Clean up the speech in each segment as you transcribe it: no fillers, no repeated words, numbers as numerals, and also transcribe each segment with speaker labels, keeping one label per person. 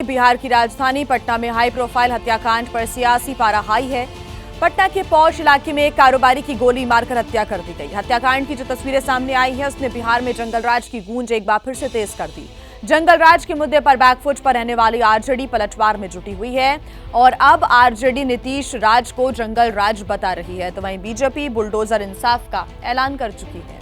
Speaker 1: बिहार की राजधानी पटना में हाई प्रोफाइल हत्याकांड पर सियासी पारा हाई है। पटना के पौष इलाके में एक कारोबारी की गोली मारकर हत्या कर दी गई। हत्याकांड की जो तस्वीरें सामने आई है उसने बिहार में जंगलराज की गूंज एक बार फिर से तेज कर दी। जंगलराज के मुद्दे पर बैकफुट पर रहने वाली आरजेडी पलटवार में जुटी हुई है और अब आरजेडी नीतीश राज को जंगलराज बता रही है, तो वहीं बीजेपी बुलडोजर इंसाफ का ऐलान कर चुकी है।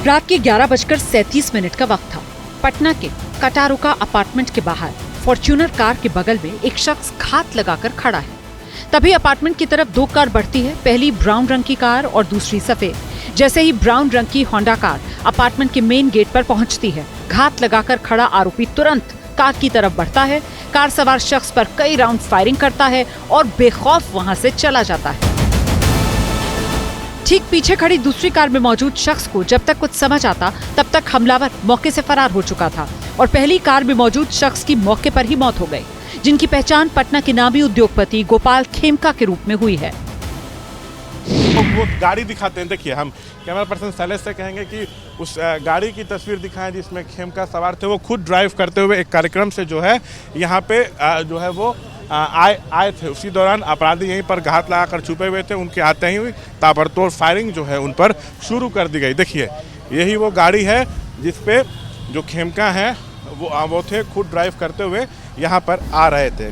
Speaker 2: रात के 11:37 का वक्त था। पटना के कटारुका अपार्टमेंट के बाहर फॉर्च्यूनर कार के बगल में एक शख्स घात लगाकर खड़ा है। तभी अपार्टमेंट की तरफ दो कार बढ़ती है, पहली ब्राउन रंग की कार और दूसरी सफेद। जैसे ही ब्राउन रंग की होंडा कार अपार्टमेंट के मेन गेट पर पहुंचती है, घात लगाकर खड़ा आरोपी तुरंत कार की तरफ बढ़ता है, कार सवार शख्स पर कई राउंड फायरिंग करता है और बेखौफ वहां से चला जाता है। ठीक पीछे खड़ी दूसरी कार में मौजूद शख्स को जब तक कुछ समझ आता तब तक हमलावर मौके से फरार हो चुका था और पहली कार में मौजूद शख्स की मौके पर ही मौत हो गई, जिनकी पहचान पटना के नामी उद्योगपति गोपाल खेमका के रूप में हुई है।
Speaker 3: वो गाड़ी दिखाते हैं, देखिए हम कैमरा पर्सन शैलेश से कहेंगे कि उस गाड़ी की तस्वीर दिखाएं जिसमें खेमका सवार थे। वो खुद ड्राइव करते हुए एक कार्यक्रम से जो है यहाँ पे जो है वो आए थे। उसी दौरान अपराधी यहीं पर घात लगाकर छुपे हुए थे। उनके आते ही ताबड़तोड़ फायरिंग जो है उन पर शुरू कर दी गई। देखिए यही वो गाड़ी है जिसपे जो खेमका है वो थे, खुद ड्राइव करते हुए यहाँ पर आ रहे थे।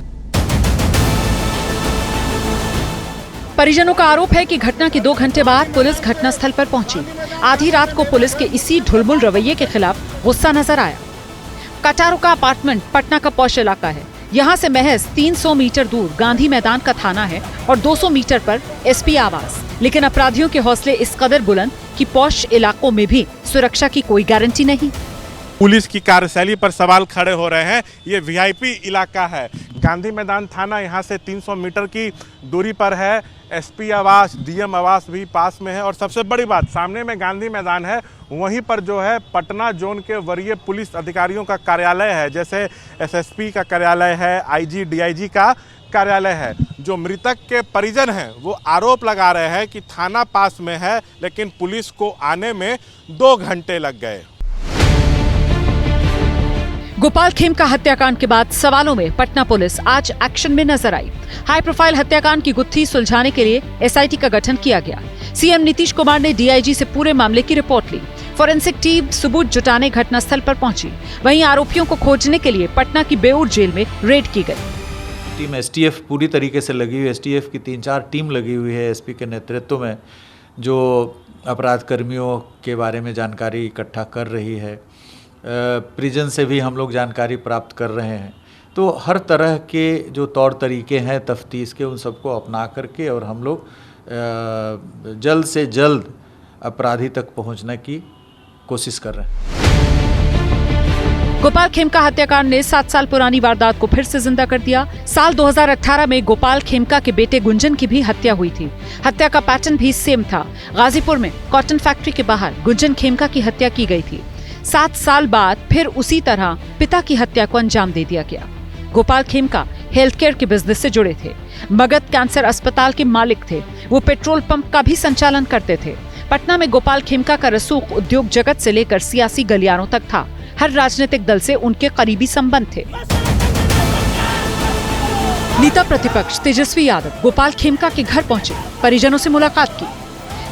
Speaker 2: परिजनों का आरोप है कि घटना के 2 घंटे बाद पुलिस घटनास्थल पर पहुंची। आधी रात को पुलिस के इसी ढुलमुल रवैये के खिलाफ गुस्सा नजर आया। कटारुका अपार्टमेंट पटना का पौष इलाका है। यहाँ से महज 300 मीटर दूर गांधी मैदान का थाना है और 200 मीटर पर एसपी आवास। लेकिन अपराधियों के हौसले इस कदर बुलंद कि पौष इलाकों में भी सुरक्षा की कोई गारंटी नहीं।
Speaker 3: पुलिस की कार्यशैली पर सवाल खड़े हो रहे हैं। ये वीआईपी इलाका है। गांधी मैदान थाना यहाँ से 300 मीटर की दूरी पर है। एसपी आवास, डीएम आवास भी पास में है और सबसे बड़ी बात, सामने में गांधी मैदान है, वहीं पर जो है पटना जोन के वरीय पुलिस अधिकारियों का कार्यालय है। जैसे एसएसपी का कार्यालय है, आईजी डीआईजी का कार्यालय है। जो मृतक के परिजन हैं वो आरोप लगा रहे हैं कि थाना पास में है, लेकिन पुलिस को आने में 2 घंटे लग गए।
Speaker 2: गोपाल खेमका हत्याकांड के बाद सवालों में पटना पुलिस आज एक्शन में नजर आई। हाई प्रोफाइल हत्याकांड की गुत्थी सुलझाने के लिए एसआईटी का गठन किया गया। सीएम नीतीश कुमार ने डीआईजी से पूरे मामले की रिपोर्ट ली। फोरेंसिक टीम सबूत जुटाने घटनास्थल पर पहुंची। वहीं आरोपियों को खोजने के लिए पटना की बेऊर जेल में रेड की गई।
Speaker 4: टीम एसटीएफ पूरी तरीके से लगी हुई। एसटीएफ की 3-4 टीम लगी हुई है एसपी के नेतृत्व में, जो अपराध कर्मियों के बारे में जानकारी इकट्ठा कर रही है। प्रिजन से भी हम लोग जानकारी प्राप्त कर रहे हैं। तो हर तरह के जो तौर तरीके हैं तफ्तीश के, उन सबको अपना करके और हम लोग जल्द से जल्द अपराधी तक पहुंचने की कोशिश कर रहे हैं।
Speaker 2: गोपाल खेमका हत्याकांड ने 7 साल पुरानी वारदात को फिर से जिंदा कर दिया। साल 2018 में गोपाल खेमका के बेटे गुंजन की भी हत्या हुई थी। हत्या का पैटर्न भी सेम था। गाजीपुर में कॉटन फैक्ट्री के बाहर गुंजन खेमका की हत्या की गई थी। 7 साल बाद फिर उसी तरह पिता की हत्या को अंजाम दे दिया गया। गोपाल खेमका हेल्थ केयर के बिजनेस से जुड़े थे। मगध कैंसर अस्पताल के मालिक थे। वो पेट्रोल पंप का भी संचालन करते थे। पटना में गोपाल खेमका का रसूख उद्योग जगत से लेकर सियासी गलियारों तक था। हर राजनीतिक दल से उनके करीबी संबंध थे। नेता प्रतिपक्ष तेजस्वी यादव गोपाल खेमका के घर पहुंचे, परिजनों से मुलाकात की।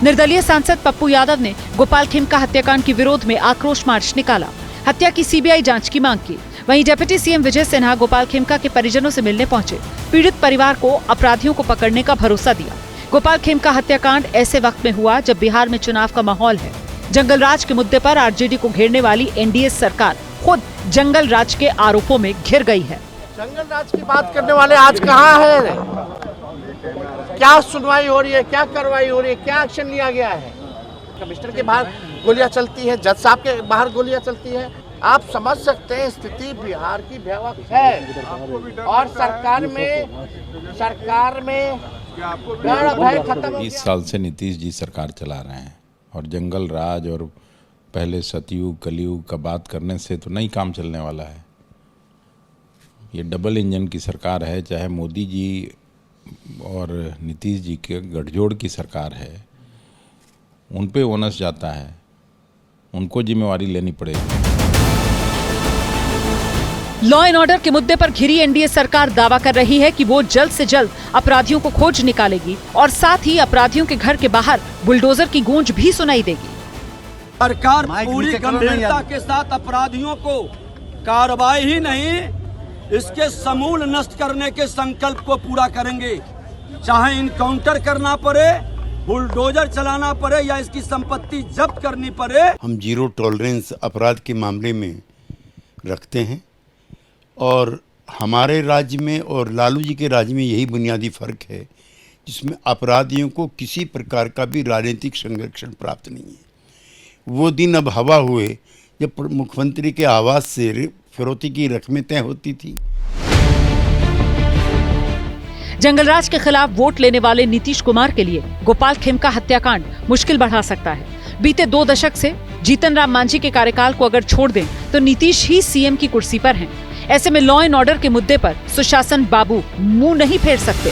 Speaker 2: निर्दलीय सांसद पप्पू यादव ने गोपाल खेमका हत्याकांड के विरोध में आक्रोश मार्च निकाला। हत्या की सीबीआई जांच की मांग की। वहीं डिप्टी सीएम विजय सिन्हा गोपाल खेमका के परिजनों से मिलने पहुंचे। पीड़ित परिवार को अपराधियों को पकड़ने का भरोसा दिया। गोपाल खेमका हत्याकांड ऐसे वक्त में हुआ जब बिहार में चुनाव का माहौल है। जंगलराज के मुद्दे पर आरजेडी को घेरने वाली एनडीए सरकार खुद जंगलराज के आरोपों में घिर गई है।
Speaker 5: जंगलराज की बात करने वाले आज कहाँ है? क्या सुनवाई हो रही है, क्या कार्रवाई हो रही है, क्या एक्शन लिया गया है? कमिश्नर के बाहर गोलियां चलती है, जज साहब के बाहर गोलियां चलती है। आप समझ सकते हैं स्थिति बिहार की भयावह है और सरकार में डर भय खत्म।
Speaker 6: 20 साल से नीतीश जी सरकार चला रहे हैं और जंगल राज और पहले सतयुग कलयुग का बात करने से तो नहीं काम चलने वाला है। ये डबल इंजन की सरकार है, चाहे मोदी जी और नीतीश जी के गठजोड़ की सरकार है, उन पे ओनस जाता है, उनको जिम्मेवारी लेनी पड़ेगी।
Speaker 2: लॉ एंड ऑर्डर के मुद्दे पर घिरी एनडीए सरकार दावा कर रही है कि वो जल्द से जल्द अपराधियों को खोज निकालेगी और साथ ही अपराधियों के घर के बाहर बुलडोजर की गूंज भी सुनाई देगी।
Speaker 7: सरकार पूरी गंभीरता के साथ अपराधियों को कार्रवाई ही नहीं, इसके समूल नष्ट करने के संकल्प को पूरा करेंगे। चाहे इनकाउंटर करना पड़े, बुलडोजर चलाना पड़े या इसकी संपत्ति जब्त करनी पड़े।
Speaker 8: हम जीरो टॉलरेंस अपराध के मामले में रखते हैं और हमारे राज्य में और लालू जी के राज्य में यही बुनियादी फर्क है, जिसमें अपराधियों को किसी प्रकार का भी राजनीतिक संरक्षण प्राप्त नहीं है। वो दिन अब हवा हुए जब मुख्यमंत्री के आवास से फिरौती की रकमें तय होती थी।
Speaker 2: जंगलराज के खिलाफ वोट लेने वाले नीतीश कुमार के लिए गोपाल खेमका हत्याकांड मुश्किल बढ़ा सकता है। बीते 2 दशक से जीतन राम मांझी के कार्यकाल को अगर छोड़ दें तो नीतीश ही सीएम की कुर्सी पर हैं। ऐसे में लॉ एंड ऑर्डर के मुद्दे पर सुशासन बाबू मुंह नहीं फेर सकते।